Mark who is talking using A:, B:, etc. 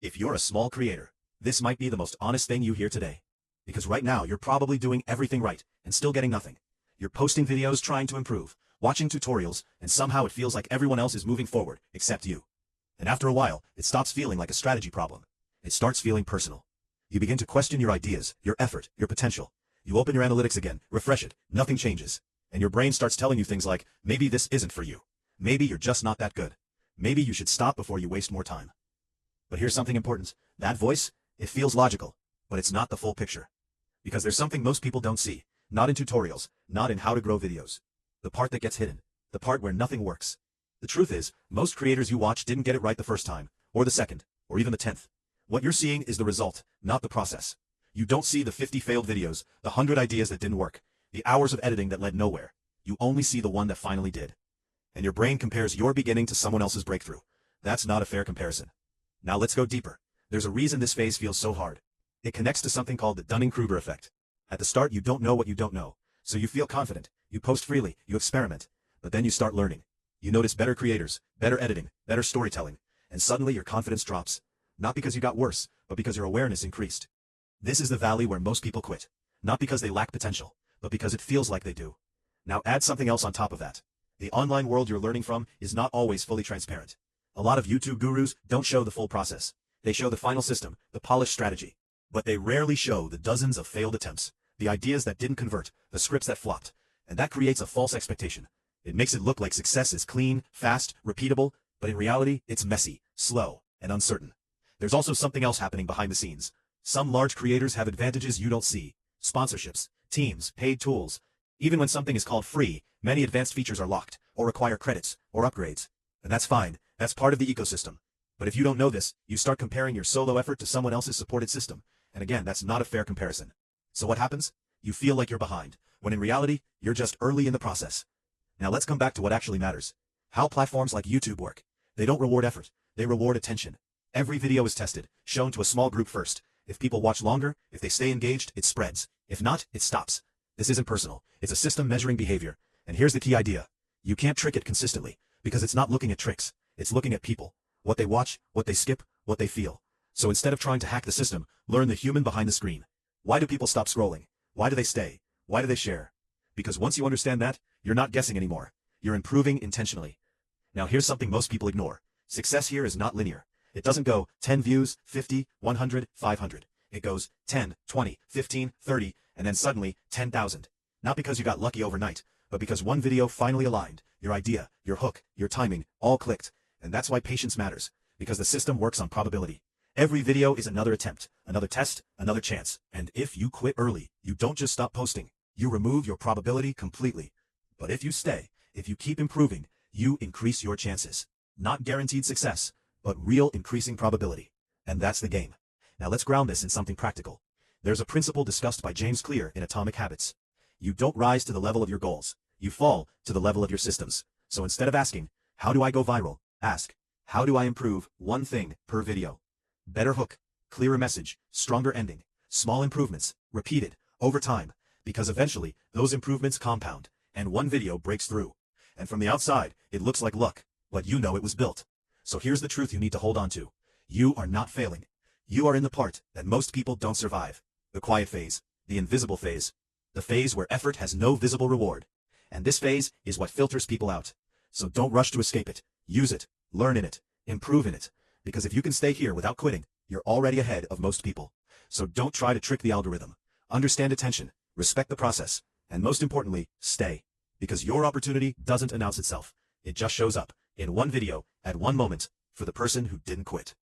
A: If you're a small creator, this might be the most honest thing you hear today. Because right now, you're probably doing everything right and still getting nothing. You're posting videos trying to improve, watching tutorials, and somehow it feels like everyone else is moving forward, except you. And after a while, it stops feeling like a strategy problem. It starts feeling personal. You begin to question your ideas, your effort, your potential. You open your analytics again, refresh it, nothing changes. And your brain starts telling you things like, maybe this isn't for you. Maybe you're just not that good. Maybe you should stop before you waste more time. But here's something important. That voice, it feels logical, but it's not the full picture. Because there's something most people don't see, not in tutorials, not in how to grow videos. The part that gets hidden, the part where nothing works. The truth is, most creators you watch didn't get it right the first time, or the second, or even the 10th. What you're seeing is the result, not the process. You don't see the 50 failed videos, the 100 ideas that didn't work, the hours of editing that led nowhere. You only see the one that finally did. And your brain compares your beginning to someone else's breakthrough. That's not a fair comparison. Now let's go deeper. There's a reason this phase feels so hard. It connects to something called the Dunning-Kruger effect. At the start, you don't know what you don't know. So you feel confident, you post freely, you experiment. But then you start learning. You notice better creators, better editing, better storytelling. And suddenly your confidence drops. Not because you got worse, but because your awareness increased. This is the valley where most people quit. Not because they lack potential, but because it feels like they do. Now add something else on top of that. The online world you're learning from is not always fully transparent. A lot of YouTube gurus don't show the full process. They show the final system, the polished strategy. But they rarely show the dozens of failed attempts, the ideas that didn't convert, the scripts that flopped. And that creates a false expectation. It makes it look like success is clean, fast, repeatable, but in reality, it's messy, slow, and uncertain. There's also something else happening behind the scenes. Some large creators have advantages you don't see. Sponsorships, teams, paid tools. Even when something is called free, many advanced features are locked, or require credits, or upgrades. And that's fine. That's part of the ecosystem. But if you don't know this, you start comparing your solo effort to someone else's supported system. And again, that's not a fair comparison. So what happens? You feel like you're behind, when in reality, you're just early in the process. Now let's come back to what actually matters. How platforms like YouTube work. They don't reward effort, they reward attention. Every video is tested, shown to a small group first. If people watch longer, if they stay engaged, it spreads. If not, it stops. This isn't personal. It's a system measuring behavior. And here's the key idea. You can't trick it consistently, because it's not looking at tricks. It's looking at people. What they watch, what they skip, what they feel. So instead of trying to hack the system, learn the human behind the screen. Why do people stop scrolling? Why do they stay? Why do they share? Because once you understand that, you're not guessing anymore. You're improving intentionally. Now here's something most people ignore. Success here is not linear. It doesn't go 10 views, 50, 100, 500. It goes 10, 20, 15, 30, and then suddenly 10,000. Not because you got lucky overnight, but because one video finally aligned. Your idea, your hook, your timing, all clicked. And that's why patience matters. Because the system works on probability. Every video is another attempt, another test, another chance. And if you quit early, you don't just stop posting. You remove your probability completely. But if you stay, if you keep improving, you increase your chances. Not guaranteed success, but real increasing probability. And that's the game. Now let's ground this in something practical. There's a principle discussed by James Clear in Atomic Habits. You don't rise to the level of your goals. You fall to the level of your systems. So instead of asking, how do I go viral? Ask, how do I improve one thing per video? Better hook, clearer message, stronger ending, small improvements, repeated, over time, because eventually those improvements compound, and one video breaks through. And from the outside, it looks like luck, but you know it was built. So here's the truth you need to hold on to. You are not failing. You are in the part that most people don't survive. The quiet phase, the invisible phase, the phase where effort has no visible reward. And this phase is what filters people out. So don't rush to escape it. Use it, learn in it, improve in it. Because if you can stay here without quitting, you're already ahead of most people. So don't try to trick the algorithm. Understand attention, respect the process, and most importantly, stay. Because your opportunity doesn't announce itself. It just shows up, in one video, at one moment, for the person who didn't quit.